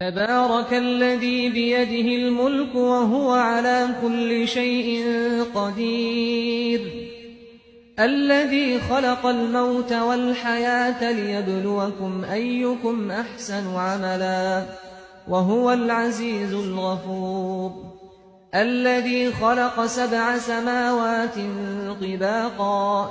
تبارك الذي بيده الملك وهو على كل شيء قدير الذي خلق الموت والحياة ليبلوكم أيكم أحسن عملا وهو العزيز الغفور الذي خلق 7 سماوات طباقا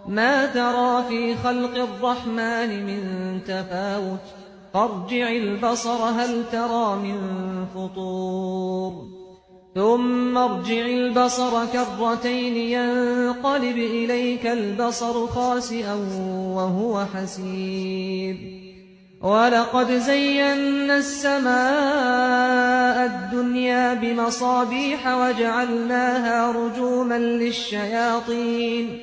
ما ترى في خلق الرحمن من تفاوت فارجع البصر هل ترى من فطور ثم ارجع البصر كرتين ينقلب إليك البصر خاسئا وهو حسير ولقد زينا السماء الدنيا بمصابيح وجعلناها رجوما للشياطين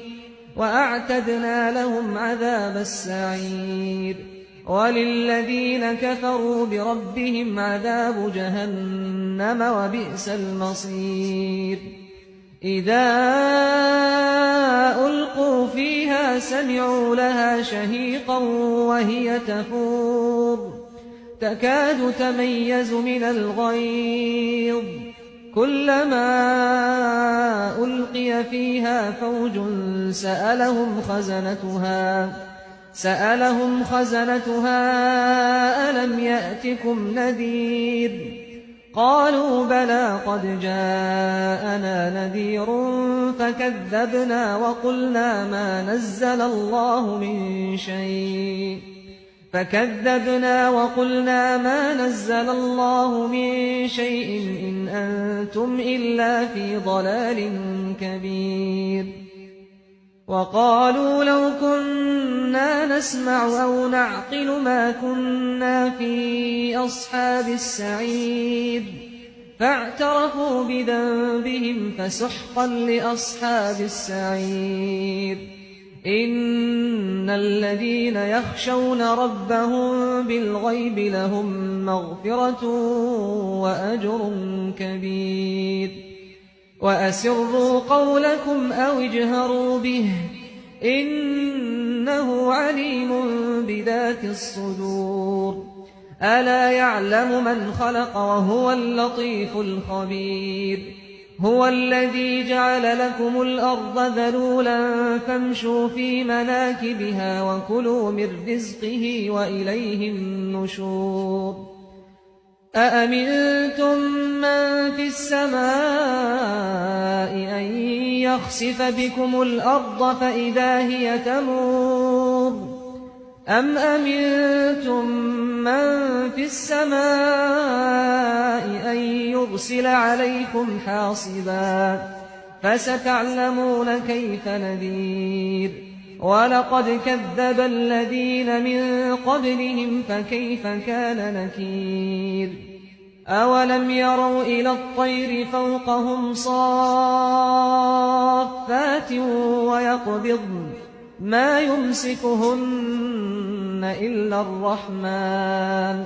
وأعتدنا لهم عذاب السعير وللذين كفروا بربهم عذاب جهنم وبئس المصير إذا ألقوا فيها سمعوا لها شهيقا وهي تفور تكاد تميز من الغيظ كلما ألقي فيها فوج سألهم خزنتها ألم يأتكم نذير قالوا بلى قد جاءنا نذير فكذبنا وقلنا ما نزل الله من شيء إن أنتم إلا في ضلال كبير وقالوا لو كنا نسمع أو نعقل ما كنا في أصحاب السعير فاعترفوا بذنبهم فسحقا لأصحاب السعير إن الذين يخشون ربهم بالغيب لهم مغفرة وأجر كبير وأسروا قولكم أو اجهروا به إنه عليم بذات الصدور ألا يعلم من خلق وهو اللطيف الخبير هو الذي جعل لكم الأرض ذلولا فامشوا في مناكبها وكلوا من رزقه وإليه النشور أأمنتم من في السماء أن يخسف بكم الأرض فإذا هي تمور أم أمنتم من في السماء أن يرسل عليكم حاصبا فستعلمون كيف نذير ولقد كذب الذين من قبلهم فكيف كان نكير أولم يروا إلى الطير فوقهم صافات ويقبضن ما يمسكهن إلا الرحمن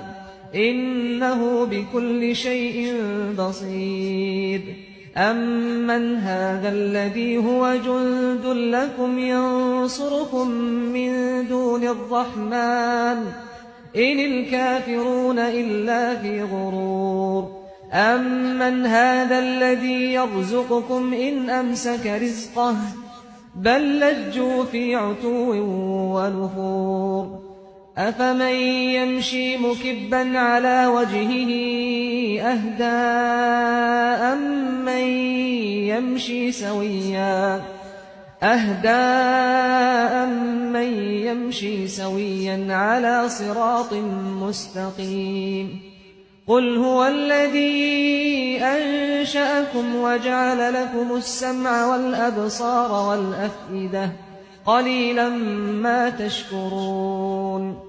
إنه بكل شيء بصير أمن هذا الذي هو جند لكم ينصركم من دون الرحمن إن الكافرون إلا في غرور أمن هذا الذي يرزقكم إن أمسك رزقه بل لجوا في عتو ونفور أفمن يمشي مكبا على وجهه أهدى أمن يمشي سويا على صراط مستقيم قل هو الذي أنشأكم وجعل لكم السمع والأبصار والأفئدة قليلا ما تشكرون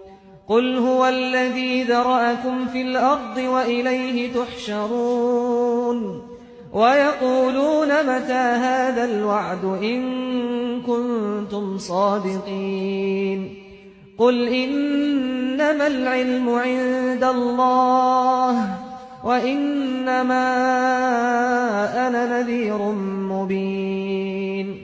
قل هو الذي ذرأكم في الأرض وإليه تحشرون ويقولون متى هذا الوعد إن كنتم صادقين قل إنما العلم عند الله وإنما أنا نذير مبين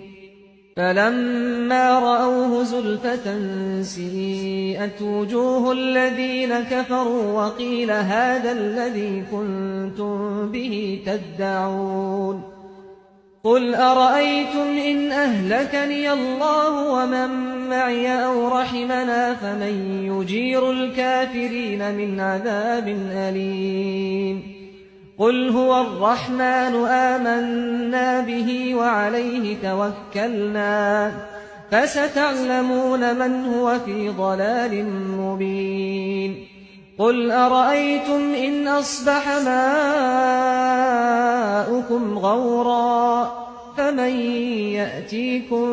فلما رأوه زلفة سيئت وجوه الذين كفروا وقيل هذا الذي كنتم به تدعون قل أرأيتم إن أهلكني الله ومن معي أو رحمنا فمن يجير الكافرين من عذاب أليم قل هو الرحمن آمنا به وعليه توكلنا فستعلمون من هو في ضلال مبين قل أرأيتم إن أصبح ماؤكم غورا فمن يأتيكم